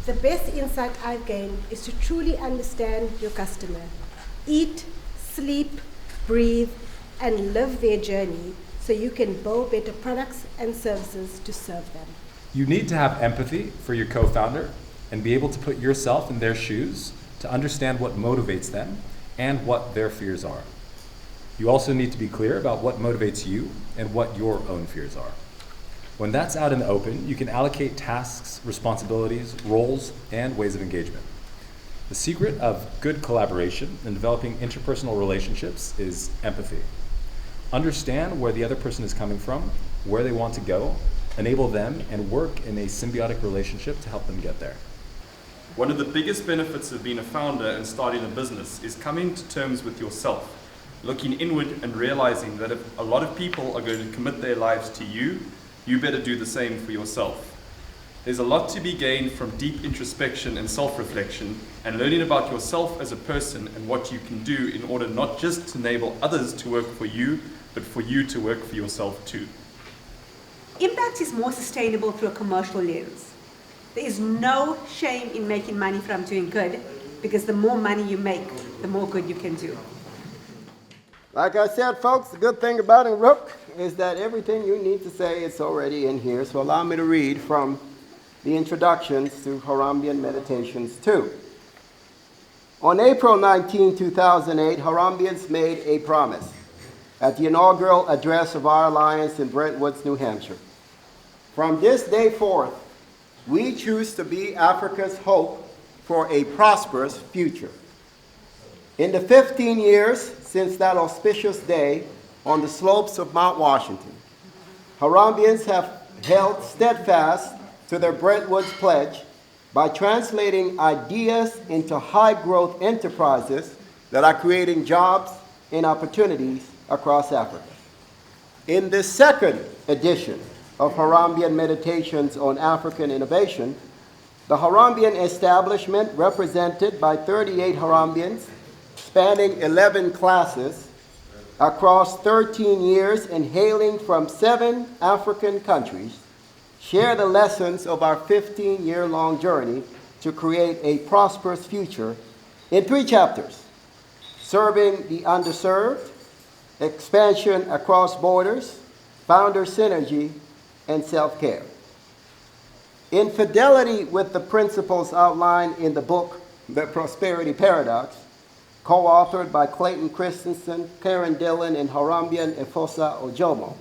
The best insight I've gained is to truly understand your customer. Eat, sleep, breathe, and live their journey so you can build better products and services to serve them. You need to have empathy for your co-founder and be able to put yourself in their shoes to understand what motivates them and what their fears are. You also need to be clear about what motivates you and what your own fears are. When that's out in the open, you can allocate tasks, responsibilities, roles, and ways of engagement. The secret of good collaboration and developing interpersonal relationships is empathy. Understand where the other person is coming from, where they want to go, enable them, and work in a symbiotic relationship to help them get there. One of the biggest benefits of being a founder and starting a business is coming to terms with yourself, looking inward and realizing that if a lot of people are going to commit their lives to you, you better do the same for yourself. There's a lot to be gained from deep introspection and self-reflection and learning about yourself as a person and what you can do in order not just to enable others to work for you, but for you to work for yourself too. Impact is more sustainable through a commercial lens. There is no shame in making money from doing good, because the more money you make, the more good you can do. Like I said, folks, the good thing about Rook is that everything you need to say is already in here. So allow me to read from the introductions to Harambean Meditations II. On April 19, 2008, Harambeans made a promise at the inaugural address of our alliance in Brentwood, New Hampshire. From this day forth, we choose to be Africa's hope for a prosperous future. In the 15 years since that auspicious day on the slopes of Mount Washington, Harambeans have held steadfast to their Brentwood's pledge by translating ideas into high-growth enterprises that are creating jobs and opportunities across Africa. In the second edition of Harambean Meditations on African Innovation, the Harambean establishment, represented by 38 Harambeans, spanning 11 classes across 13 years and hailing from 7 African countries, share the lessons of our 15-year-long journey to create a prosperous future in 3 chapters: serving the underserved, expansion across borders, founder synergy, and self-care. In fidelity with the principles outlined in the book, The Prosperity Paradox, co-authored by Clayton Christensen, Karen Dillon, and Harambean Efosa Ojomo,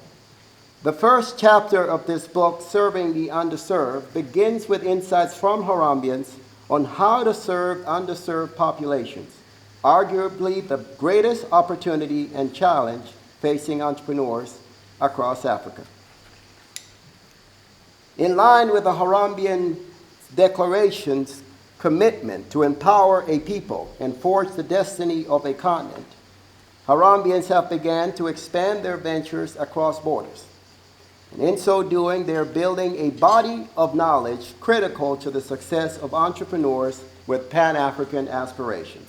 the first chapter of this book, Serving the Underserved, begins with insights from Harambeans on how to serve underserved populations, arguably the greatest opportunity and challenge facing entrepreneurs across Africa. In line with the Harambean Declaration's commitment to empower a people and forge the destiny of a continent, Harambeans have begun to expand their ventures across borders. And in so doing, they are building a body of knowledge critical to the success of entrepreneurs with Pan-African aspirations.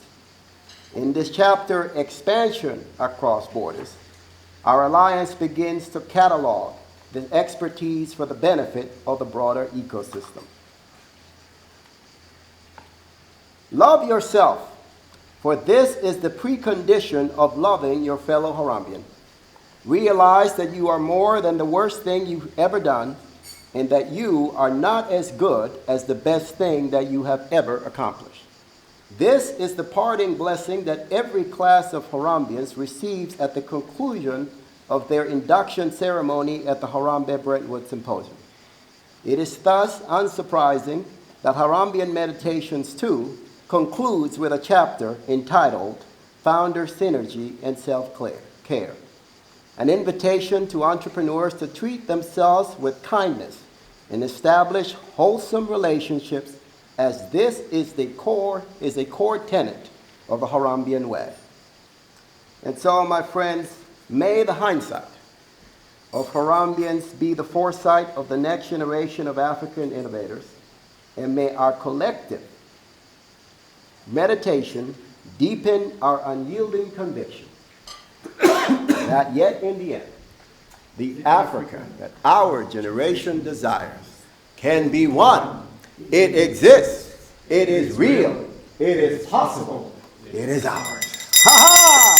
In this chapter, Expansion Across Borders, our alliance begins to catalog the expertise for the benefit of the broader ecosystem. Love yourself, for this is the precondition of loving your fellow Harambean. Realize that you are more than the worst thing you've ever done, and that you are not as good as the best thing that you have ever accomplished. This is the parting blessing that every class of Harambeans receives at the conclusion of their induction ceremony at the Harambe Brentwood Symposium. It is thus unsurprising that Harambean Meditations II concludes with a chapter entitled Founder Synergy and Self-Care, an invitation to entrepreneurs to treat themselves with kindness and establish wholesome relationships, as this is a core tenet of the Harambean way. And so, my friends, may the hindsight of Harambeans be the foresight of the next generation of African innovators, and may our collective meditation deepen our unyielding conviction that yet in the end, the Africa that our generation desires can be one. It exists. It is real. It is possible. It is ours. Ha ha!